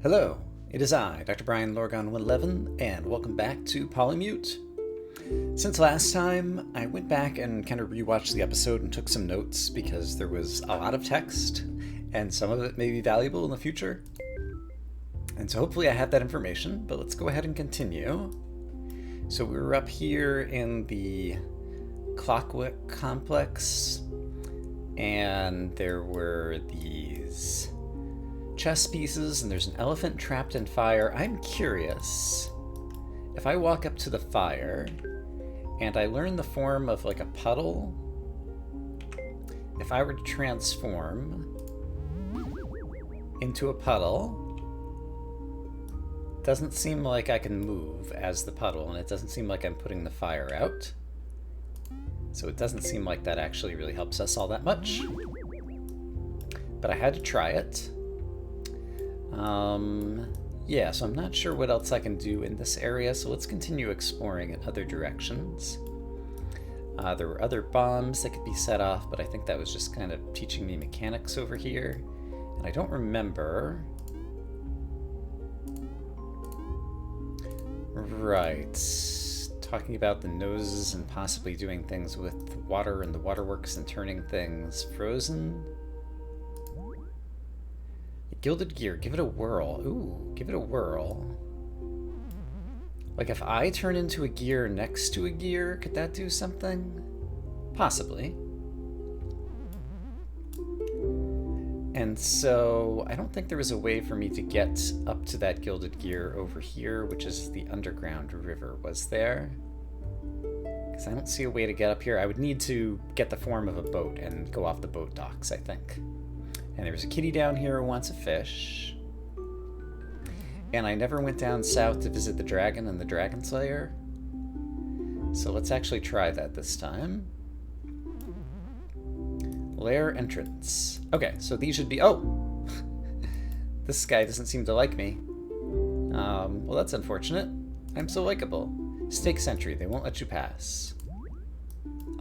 Hello, it is I, Dr. Brian Lorgon 111, and welcome back to Polymute. Since last time, I went back and kind of rewatched the episode and took some notes because there was a lot of text, and some of it may be valuable in the future. And so hopefully I have that information, but let's go ahead and continue. So we were up here in the Clockwork Complex, and there were these chess pieces, and there's an elephant trapped in fire. I'm curious, if I walk up to the fire and I learn the form of like a puddle, if I were to transform into a puddle, it doesn't seem like I can move as the puddle, and it doesn't seem like I'm putting the fire out. So it doesn't seem like that actually really helps us all that much. But I had to try it. Yeah, so I'm not sure what else I can do in this area, so let's continue exploring in other directions. There were other bombs that could be set off, but I think that was just kind of teaching me mechanics over here. And I don't remember. Right. Talking about the noses and possibly doing things with water and the waterworks and turning things frozen. Gilded gear, give it a whirl. Ooh, give it a whirl. Like if I turn into a gear next to a gear, could that do something? Possibly. And so I don't think there was a way for me to get up to that gilded gear over here, which is the underground river, was there? Because I don't see a way to get up here. I would need to get the form of a boat and go off the boat docks, I think. And there's a kitty down here who wants a fish. And I never went down south to visit the dragon and the dragon slayer. So let's actually try that this time. Lair entrance. Okay, so these should be... Oh! This guy doesn't seem to like me. Well, that's unfortunate. I'm so likable. Stake sentry, they won't let you pass.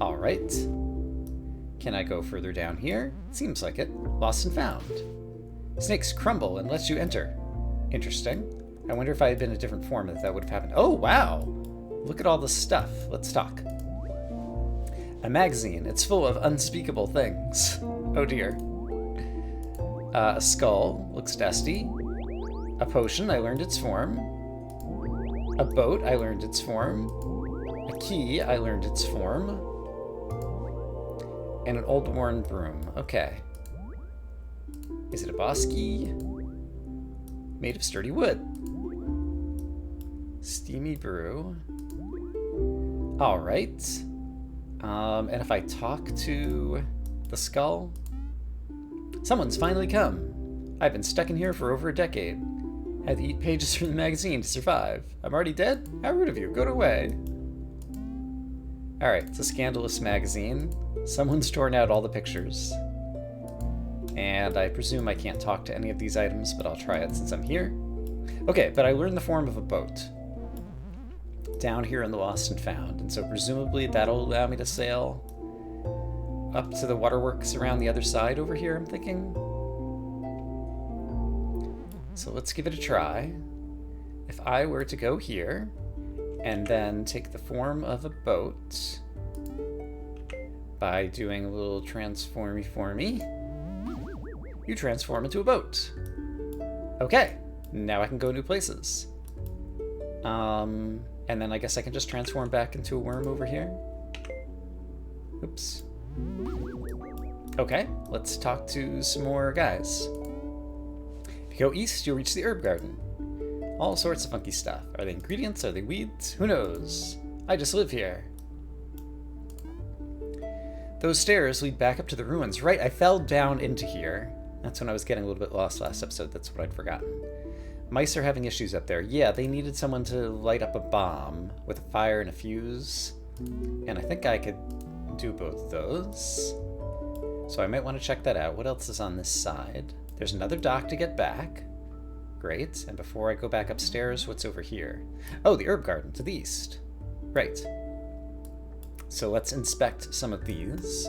Alright. Can I go further down here? Seems like it. Lost and found. Snakes crumble and let you enter. Interesting. I wonder if I had been a different form if that would have happened. Oh, wow! Look at all this stuff. Let's talk. A magazine. It's full of unspeakable things. Oh dear. A skull. Looks dusty. A potion. I learned its form. A boat. I learned its form. A key. I learned its form. And an old worn broom. Okay. Is it a boss key? Made of sturdy wood. Steamy brew. Alright. And if I talk to the skull? Someone's finally come. I've been stuck in here for over a decade. Had to eat pages from the magazine to survive. I'm already dead? How rude of you. Go away. Alright, it's a scandalous magazine. Someone's torn out all the pictures. And I presume I can't talk to any of these items, but I'll try it since I'm here. Okay, but I learned the form of a boat. Down here in the Lost and Found, and so presumably that'll allow me to sail up to the waterworks around the other side over here, I'm thinking. So let's give it a try. If I were to go here, and then take the form of a boat by doing a little transformy-formy, you transform into a boat. Okay, now I can go new places. And then I guess I can just transform back into a worm over here. Oops. Okay, let's talk to some more guys. If you go east, you'll reach the herb garden. All sorts of funky stuff. Are they ingredients? Are they weeds? Who knows? I just live here. Those stairs lead back up to the ruins. Right, I fell down into here. That's when I was getting a little bit lost last episode. That's what I'd forgotten. Mice are having issues up there. Yeah, they needed someone to light up a bomb with a fire and a fuse. And I think I could do both those. So I might want to check that out. What else is on this side? There's another dock to get back. Great. And before I go back upstairs, what's over here? Oh, the herb garden to the east. Right. So let's inspect some of these.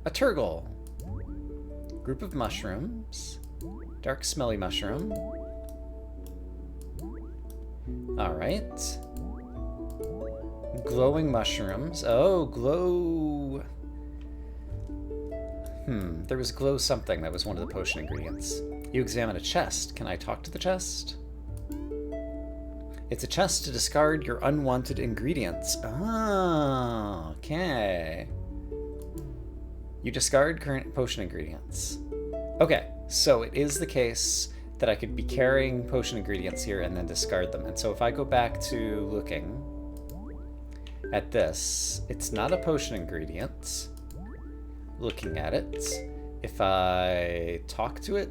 A turgle. Group of mushrooms. Dark smelly mushroom. Alright. Glowing mushrooms. Oh, glow. There was glow something that was one of the potion ingredients. You examine a chest. Can I talk to the chest? It's a chest to discard your unwanted ingredients. Oh, okay. You discard current potion ingredients. Okay, so it is the case that I could be carrying potion ingredients here and then discard them. And so if I go back to looking at this, it's not a potion ingredient. Looking at it, if I talk to it,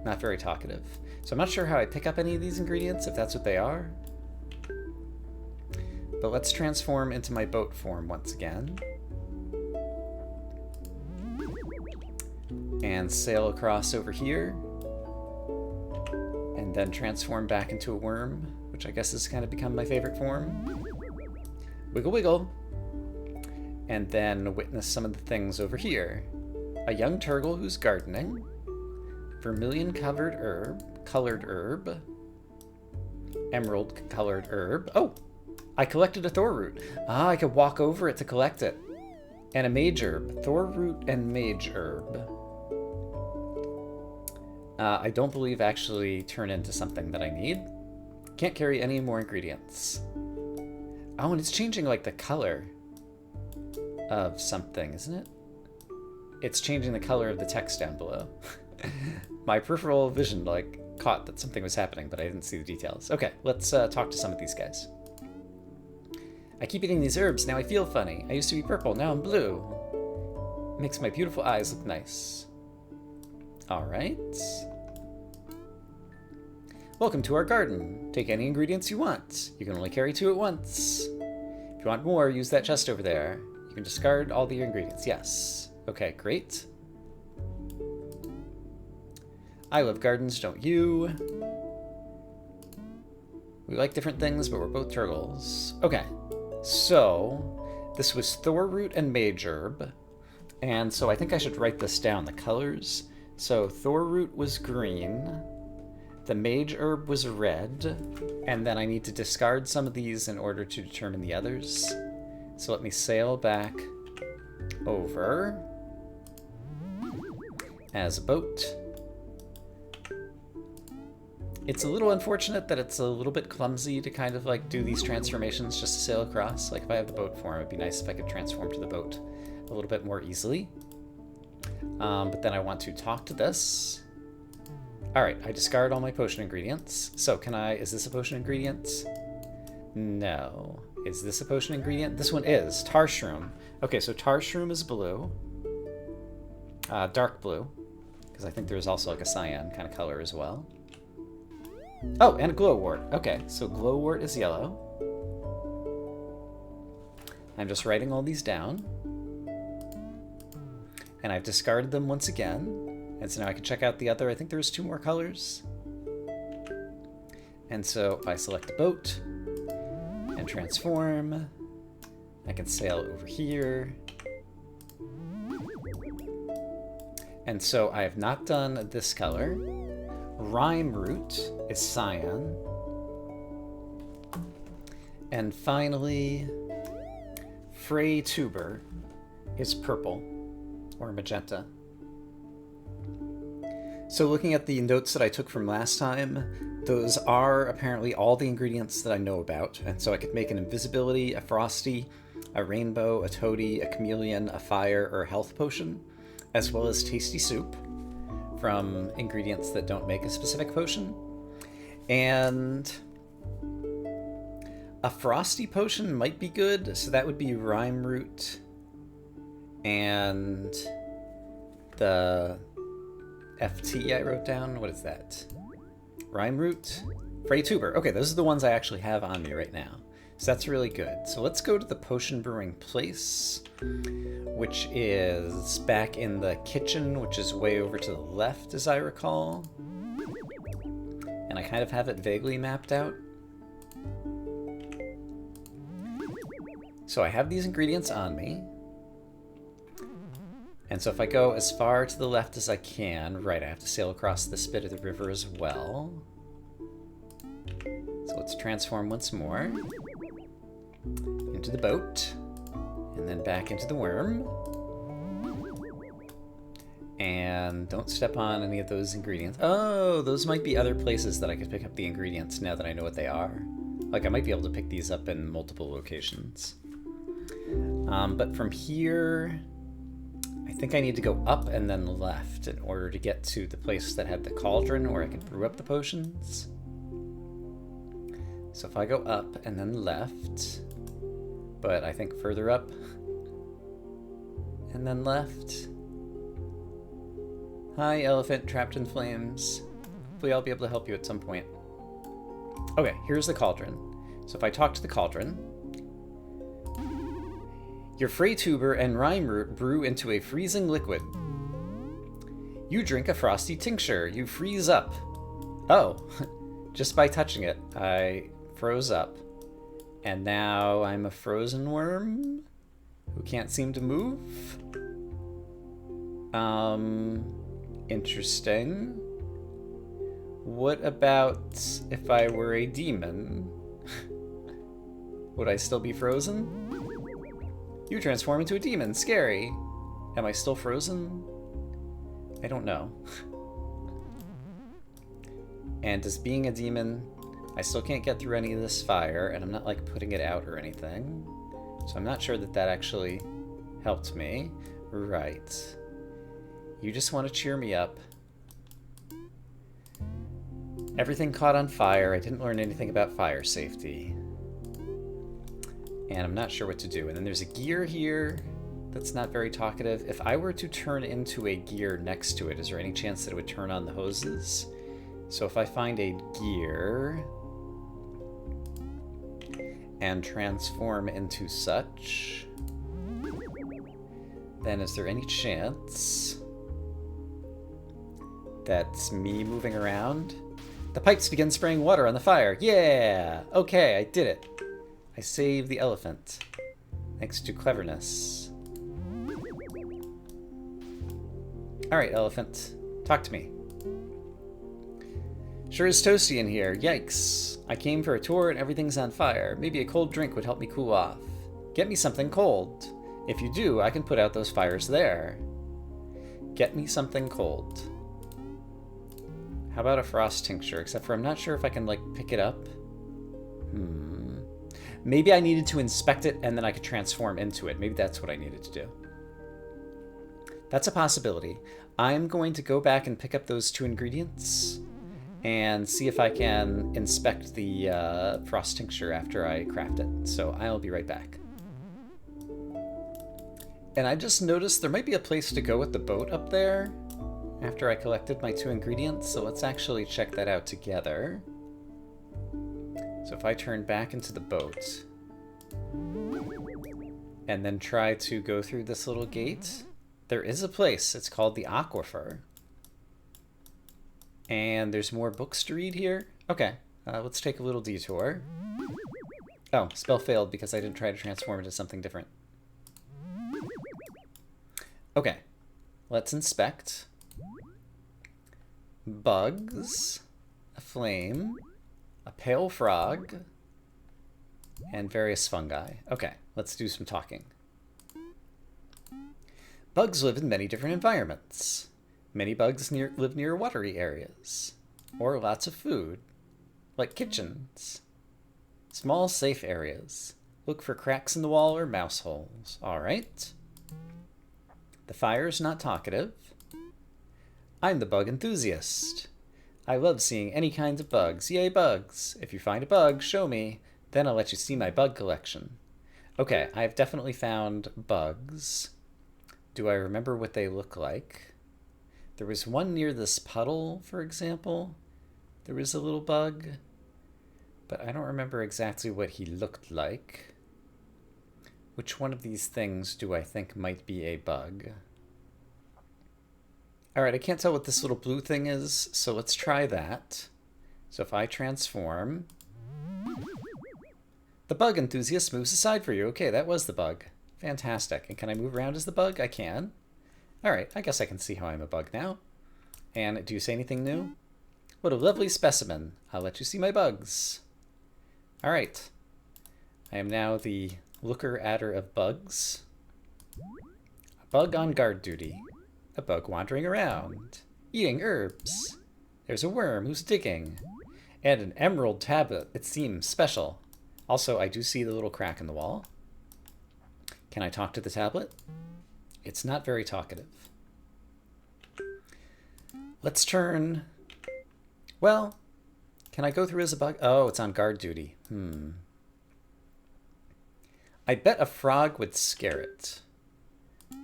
not very talkative. So I'm not sure how I pick up any of these ingredients, if that's what they are. But let's transform into my boat form once again. And sail across over here. And then transform back into a worm, which I guess has kind of become my favorite form. Wiggle wiggle. And then witness some of the things over here. A young turtle who's gardening. Vermilion-colored herb. Emerald-colored herb. Oh! I collected a Thor root. Ah, I could walk over it to collect it. And a mage herb. Thor root and mage herb. I don't believe actually turn into something that I need. Can't carry any more ingredients. Oh, and it's changing like the color of something, isn't it? It's changing the color of the text down below. My peripheral vision like caught that something was happening, but I didn't see the details. Okay, let's talk to some of these guys. I keep eating these herbs, now I feel funny. I used to be purple, now I'm blue. Makes my beautiful eyes look nice. Alright. Welcome to our garden. Take any ingredients you want. You can only carry 2 at once. If you want more, use that chest over there. You can discard all the ingredients. Yes. Okay, great. I love gardens, don't you? We like different things, but we're both turtles. Okay, so this was Thor root and mage herb. And so I think I should write this down, the colors. So Thor root was green, the mage herb was red, and then I need to discard some of these in order to determine the others. So let me sail back over as a boat. It's a little unfortunate that it's a little bit clumsy to kind of like do these transformations just to sail across. Like if I have the boat form, it'd be nice if I could transform to the boat a little bit more easily. But then I want to talk to this. All right, I discard all my potion ingredients. So is this a potion ingredient? No. Is this a potion ingredient? This one is. Tar shroom. Okay, so tar shroom is blue. Dark blue. Because I think there's also like a cyan kind of color as well. Oh, and a glowwort. Okay, so glowwort is yellow. I'm just writing all these down. And I've discarded them once again. And so now I can check out the other. I think there's 2 more colors. And so if I select the boat and transform, I can sail over here. And so I have not done this color. Rime root is cyan. And finally, Frey tuber is purple or magenta. So looking at the notes that I took from last time, those are apparently all the ingredients that I know about. And so I could make an invisibility, a frosty, a rainbow, a toady, a chameleon, a fire, or a health potion, as well as tasty soup from ingredients that don't make a specific potion. And a frosty potion might be good, so that would be rime root and the FT I wrote down. What is that? Rime root, Frey tuber. Okay, those are the ones I actually have on me right now. So that's really good. So let's go to the potion brewing place, which is back in the kitchen, which is way over to the left, as I recall. And I kind of have it vaguely mapped out. So I have these ingredients on me. And so if I go as far to the left as I can, right, I have to sail across this bit of the river as well. So let's transform once more into the boat, and then back into the worm. And don't step on any of those ingredients. Oh, those might be other places that I could pick up the ingredients now that I know what they are. Like, I might be able to pick these up in multiple locations. But from here, I think I need to go up and then left in order to get to the place that had the cauldron where I could brew up the potions. So if I go up and then left, but I think further up and then left. Hi, elephant trapped in flames. Hopefully I'll be able to help you at some point. Okay, here's the cauldron. So if I talk to the cauldron, your Frey tuber and rime root brew into a freezing liquid. You drink a frosty tincture. You freeze up. Oh, just by touching it, I froze up. And now I'm a frozen worm who can't seem to move. Interesting. What about if I were a demon? Would I still be frozen? You transform into a demon. Scary. Am I still frozen? I don't know. And as being a demon, I still can't get through any of this fire, and I'm not like putting it out or anything. So I'm not sure that that actually helped me. Right. You just want to cheer me up. Everything caught on fire. I didn't learn anything about fire safety. And I'm not sure what to do. And then there's a gear here that's not very talkative. If I were to turn into a gear next to it, is there any chance that it would turn on the hoses? So if I find a gear and transform into such, then is there any chance that's me moving around? The pipes begin spraying water on the fire. Yeah! Okay, I did it. I saved the elephant. Thanks to cleverness. Alright, elephant. Talk to me. Sure is toasty in here. Yikes. I came for a tour and everything's on fire. Maybe a cold drink would help me cool off. Get me something cold. If you do, I can put out those fires there. Get me something cold. How about a frost tincture? Except for I'm not sure if I can, like, pick it up. Maybe I needed to inspect it and then I could transform into it. Maybe that's what I needed to do. That's a possibility. I'm going to go back and pick up those 2 ingredients and see if I can inspect the frost tincture after I craft it. So I'll be right back. And I just noticed there might be a place to go with the boat up there after I collected my 2 ingredients. So let's actually check that out together. So if I turn back into the boat and then try to go through this little gate, there is a place. It's called the Aquifer. And there's more books to read here. Okay, let's take a little detour. Oh, spell failed because I didn't try to transform into something different. Okay, let's inspect. Bugs, a flame, a pale frog, and various fungi. Okay, let's do some talking. Bugs live in many different environments. Many bugs live near watery areas, or lots of food, like kitchens. Small, safe areas. Look for cracks in the wall or mouse holes. All right. The fire's not talkative. I'm the bug enthusiast. I love seeing any kinds of bugs. Yay, bugs! If you find a bug, show me. Then I'll let you see my bug collection. Okay, I've definitely found bugs. Do I remember what they look like? There was one near this puddle, for example. There was a little bug, but I don't remember exactly what he looked like. Which one of these things do I think might be a bug? Alright, I can't tell what this little blue thing is, so let's try that. So if I transform, the bug enthusiast moves aside for you. Okay, that was the bug. Fantastic. And can I move around as the bug? I can. Alright, I guess I can see how I'm a bug now. And do you say anything new? What a lovely specimen. I'll let you see my bugs. Alright. I am now the looker-adder of bugs. A bug on guard duty. A bug wandering around. Eating herbs. There's a worm who's digging. And an emerald tablet. It seems special. Also, I do see the little crack in the wall. Can I talk to the tablet? It's not very talkative. Let's turn... Well, can I go through as a bug? Oh, it's on guard duty. I bet a frog would scare it.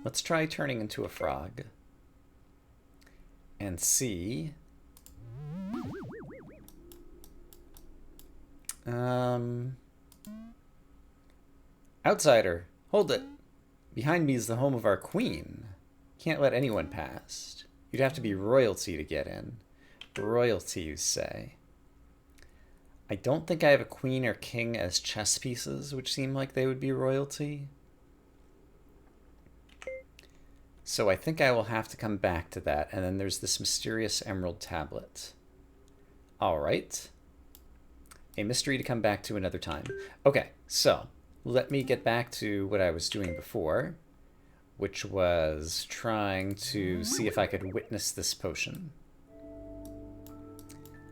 Let's try turning into a frog. And see... Outsider, hold it. Behind me is the home of our queen. Can't let anyone past. You'd have to be royalty to get in. Royalty, you say. I don't think I have a queen or king as chess pieces, which seem like they would be royalty. So I think I will have to come back to that. And then there's this mysterious emerald tablet. All right. A mystery to come back to another time. Okay, so let me get back to what I was doing before, which was trying to see if I could witness this potion.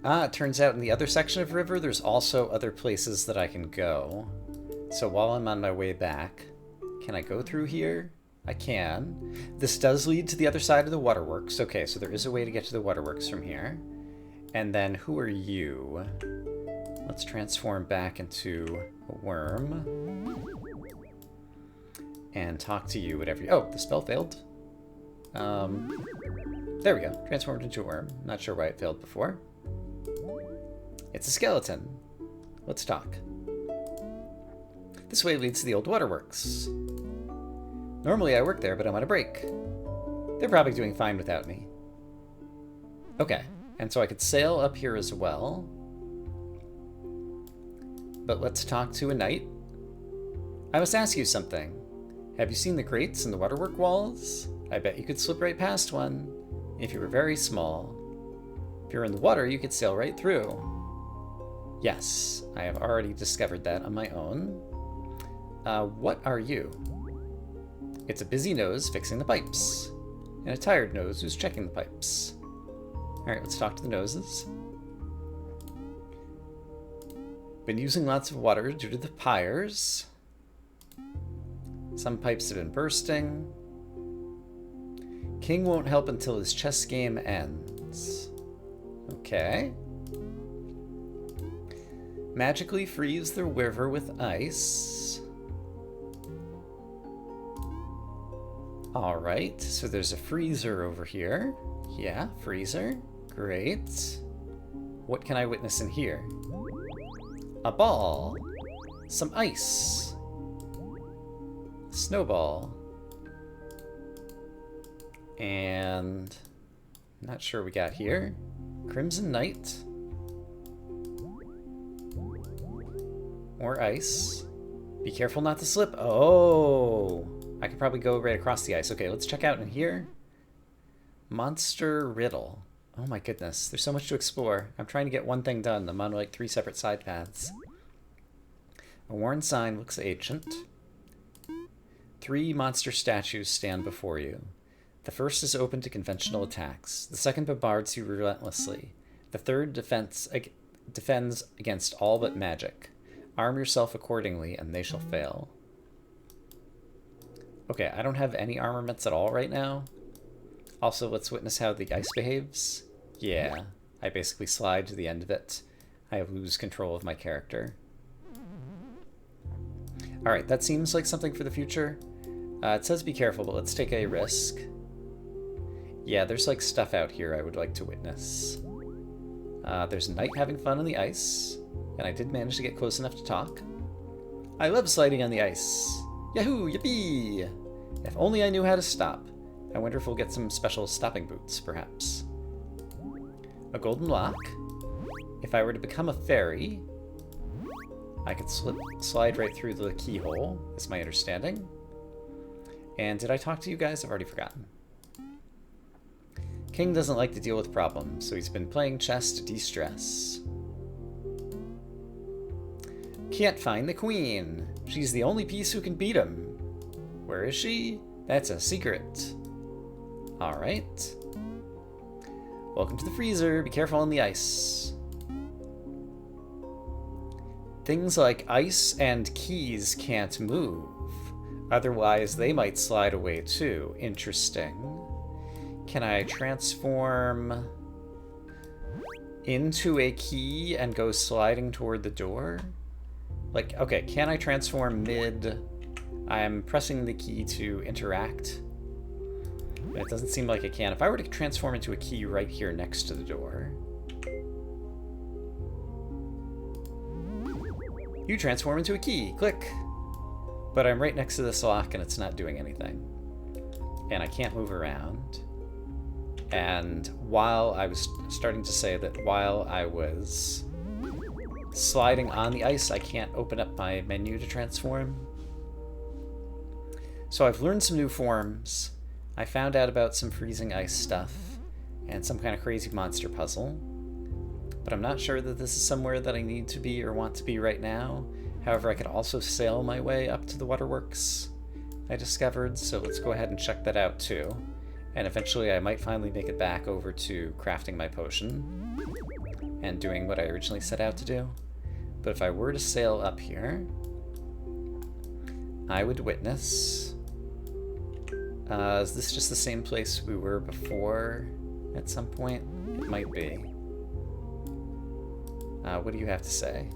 It turns out in the other section of river, there's also other places that I can go. So while I'm on my way back, can I go through here? I can. This does lead to the other side of the waterworks. Okay, so there is a way to get to the waterworks from here. And then who are you? Let's transform back into a worm. And talk to you, whatever you... Oh, the spell failed. There we go. Transformed into a worm. Not sure why it failed before. It's a skeleton. Let's talk. This way leads to the old waterworks. Normally I work there, but I'm on a break. They're probably doing fine without me. Okay, and so I could sail up here as well. But let's talk to a knight. I must ask you something. Have you seen the grates in the waterwork walls? I bet you could slip right past one, if you were very small. If you're in the water, you could sail right through. Yes, I have already discovered that on my own. What are you? It's a busy nose fixing the pipes, and a tired nose who's checking the pipes. Alright, let's talk to the noses. Been using lots of water due to the pyres. Some pipes have been bursting. King won't help until his chess game ends. Okay. Magically freeze the river with ice. Alright, so there's a freezer over here. Yeah, freezer. Great. What can I witness in here? A ball. Some ice. Snowball. And... not sure what we got here. Crimson Knight. More ice. Be careful not to slip. Oh! I could probably go right across the ice. Okay, let's check out in here. Monster Riddle. Oh my goodness, there's so much to explore. I'm trying to get one thing done. I'm on like 3 separate side paths. A worn sign looks ancient. 3 monster statues stand before you. The first is open to conventional attacks. The second bombards you relentlessly. The third defends against all but magic. Arm yourself accordingly, and they shall fail. Okay, I don't have any armaments at all right now. Also, let's witness how the ice behaves. Yeah, I basically slide to the end of it. I lose control of my character. Alright, that seems like something for the future. It says be careful, but let's take a risk. Yeah, there's like stuff out here I would like to witness. There's a knight having fun on the ice, and I did manage to get close enough to talk. I love sliding on the ice. Yahoo! Yippee! If only I knew how to stop. I wonder if we'll get some special stopping boots, perhaps. A golden lock. If I were to become a fairy, I could slide right through the keyhole, is my understanding. And did I talk to you guys? I've already forgotten. King doesn't like to deal with problems, so he's been playing chess to de-stress. Can't find the queen. She's the only piece who can beat him. Where is she? That's a secret. Alright. Welcome to the freezer. Be careful on the ice. Things like ice and keys can't move. Otherwise, they might slide away too. Interesting. Can I transform into a key and go sliding toward the door? Like, okay, can I transform mid? I'm pressing the key to interact. It doesn't seem like I can. If I were to transform into a key right here next to the door. You transform into a key. Click. But I'm right next to this lock and it's not doing anything. And I can't move around. And while I was starting to say that while I was sliding on the ice, I can't open up my menu to transform. So I've learned some new forms. I found out about some freezing ice stuff and some kind of crazy monster puzzle. But I'm not sure that this is somewhere that I need to be or want to be right now. However, I could also sail my way up to the waterworks I discovered, so let's go ahead and check that out too. And eventually I might finally make it back over to crafting my potion and doing what I originally set out to do. But if I were to sail up here, I would witness... is this just the same place we were before at some point? It might be. What do you have to say?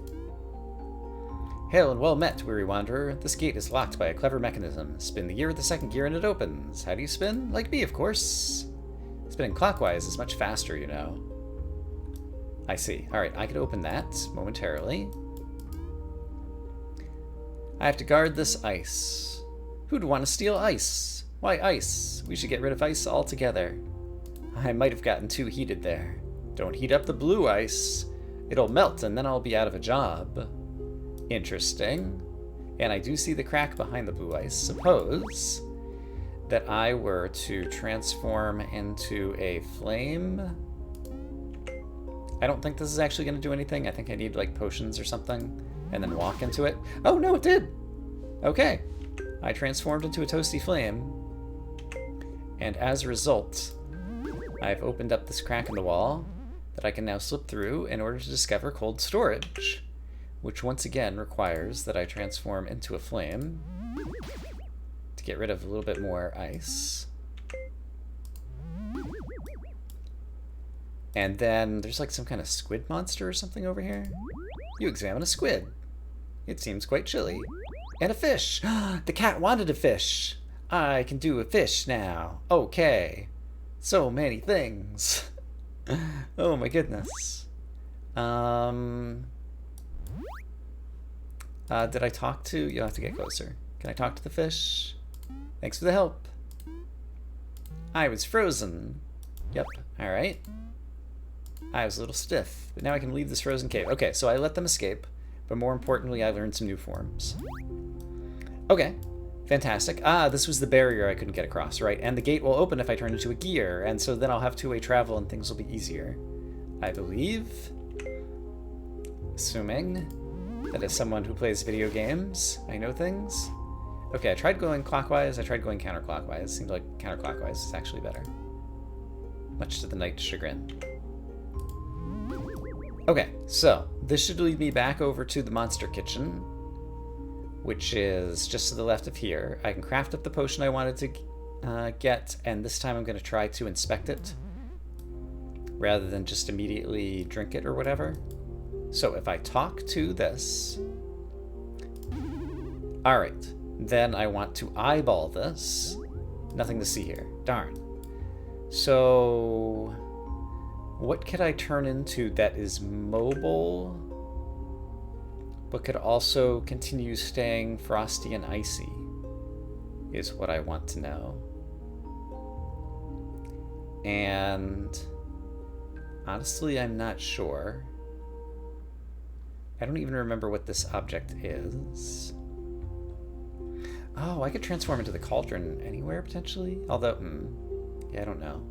Hail and well met, weary wanderer. This gate is locked by a clever mechanism. Spin the gear with the second gear and it opens. How do you spin? Like me, of course. Spinning clockwise is much faster, you know. I see. Alright, I could open that momentarily. I have to guard this ice. Who'd want to steal ice? Why ice? We should get rid of ice altogether. I might have gotten too heated there. Don't heat up the blue ice. It'll melt and then I'll be out of a job. Interesting. And I do see the crack behind the blue ice. Suppose that I were to transform into a flame. I don't think this is actually going to do anything. I think I need like potions or something and then walk into it. Oh no, it did! Okay. I transformed into a toasty flame. And as a result, I've opened up this crack in the wall that I can now slip through in order to discover cold storage, which once again requires that I transform into a flame to get rid of a little bit more ice. And then there's like some kind of squid monster or something over here. You examine a squid. It seems quite chilly. And a fish! The cat wanted a fish! I can do a fish now. Okay. So many things. Oh my goodness. Did I talk to... You'll have to get closer. Can I talk to the fish? Thanks for the help. I was frozen. Yep, alright. I was a little stiff, but now I can leave this frozen cave. Okay, so I let them escape, but more importantly, I learned some new forms. Okay, fantastic. Ah, this was the barrier I couldn't get across, right? And the gate will open if I turn into a gear, and so then I'll have two-way travel and things will be easier. I believe. Assuming that as someone who plays video games, I know things. Okay, I tried going clockwise, I tried going counterclockwise. Seems like counterclockwise is actually better. Much to the knight's chagrin. Okay, so this should lead me back over to the monster kitchen, which is just to the left of here. I can craft up the potion I wanted to get, and this time I'm going to try to inspect it rather than just immediately drink it or whatever. So if I talk to this... Alright, then I want to eyeball this. Nothing to see here. Darn. So... what could I turn into that is mobile, but could also continue staying frosty and icy, is what I want to know. And honestly, I'm not sure. I don't even remember what this object is. Oh, I could transform into the cauldron anywhere, potentially? Although, yeah, I don't know.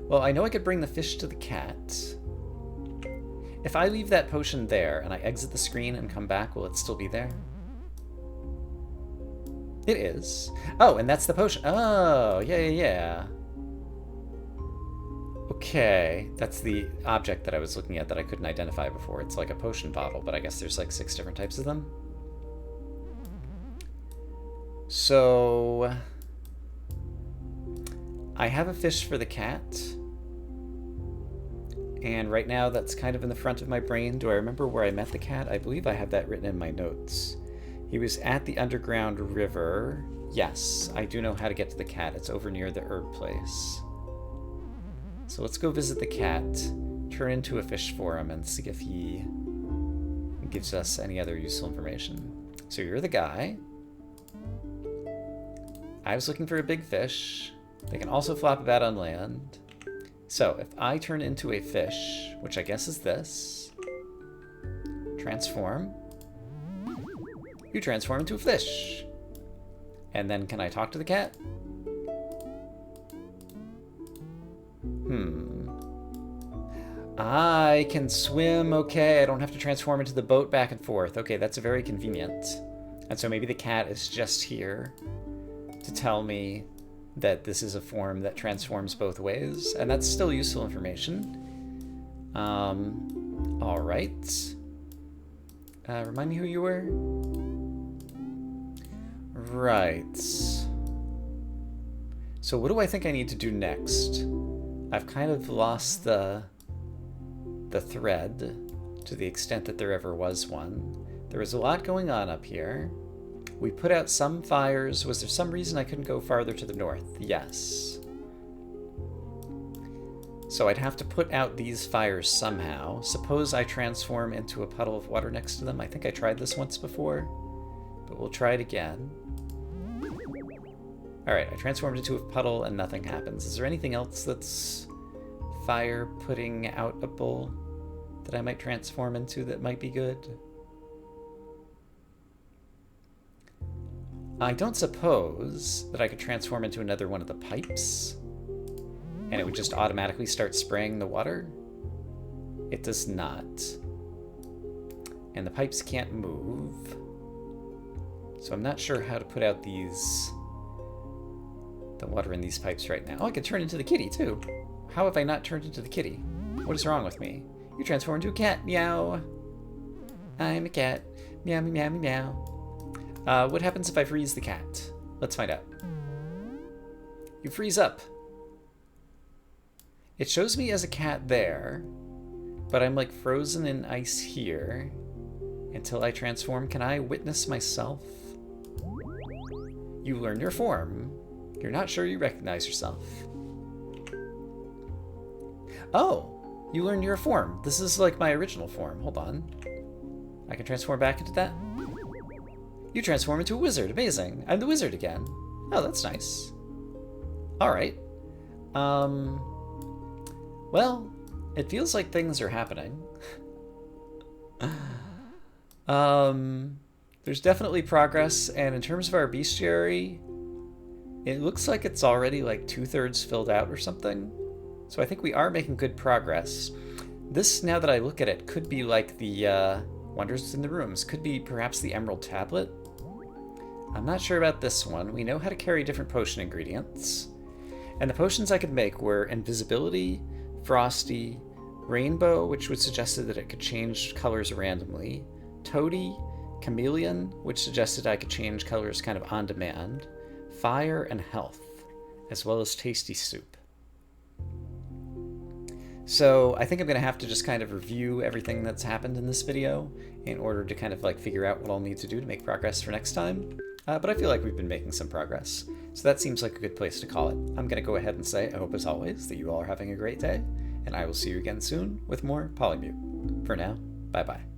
Well, I know I could bring the fish to the cat. If I leave that potion there and I exit the screen and come back, will it still be there? It is. Oh, and that's the potion. Oh, yeah. Okay, that's the object that I was looking at that I couldn't identify before. It's like a potion bottle, but I guess there's like 6 different types of them. So I have a fish for the cat. And right now that's kind of in the front of my brain. Do I remember where I met the cat? I believe I have that written in my notes. He was at the underground river. Yes, I do know how to get to the cat. It's over near the herb place. So let's go visit the cat, turn into a fish for him, and see if he gives us any other useful information. So you're the guy. I was looking for a big fish. They can also flop about on land. So if I turn into a fish, which I guess is this, transform, you transform into a fish. And then can I talk to the cat? I can swim, okay. I don't have to transform into the boat back and forth. Okay, that's very convenient. And so maybe the cat is just here to tell me that this is a form that transforms both ways, and that's still useful information. All right. Remind me who you were? Right. So what do I think I need to do next? I've kind of lost the thread to the extent that there ever was one. There was a lot going on up here. We put out some fires. Was there some reason I couldn't go farther to the north? Yes. So I'd have to put out these fires somehow. Suppose I transform into a puddle of water next to them. I think I tried this once before, but we'll try it again. All right, I transformed into a puddle and nothing happens. Is there anything else that's fire putting outable that I might transform into that might be good? I don't suppose that I could transform into another one of the pipes and it would just automatically start spraying the water. It does not. And the pipes can't move. So I'm not sure how to put out the water in these pipes right now. Oh, I could turn into the kitty too. How have I not turned into the kitty? What is wrong with me? You transform into a cat. Meow. I'm a cat. Meow, meow, meow, meow. What happens if I freeze the cat? Let's find out. You freeze up. It shows me as a cat there, but I'm like frozen in ice here until I transform. Can I witness myself? You learn your form. You're not sure you recognize yourself. Oh, you learn your form. This is like my original form. Hold on. I can transform back into that. You transform into a wizard. Amazing. I'm the wizard again. Oh, that's nice. All right. Well, it feels like things are happening. There's definitely progress, and in terms of our bestiary, it looks like it's already like 2/3 filled out or something. So I think we are making good progress. This, now that I look at it, could be like the Wonders in the Rooms. Could be perhaps the Emerald Tablet. I'm not sure about this one. We know how to carry different potion ingredients. And the potions I could make were Invisibility, Frosty, Rainbow, which would suggested that it could change colors randomly, Toady, Chameleon, which suggested I could change colors kind of on demand, Fire, and Health, as well as Tasty Soup. So I think I'm going to have to just kind of review everything that's happened in this video in order to kind of like figure out what I'll need to do to make progress for next time. But I feel like we've been making some progress. So that seems like a good place to call it. I'm going to go ahead and say I hope as always that you all are having a great day, and I will see you again soon with more Polymute. For now, bye-bye.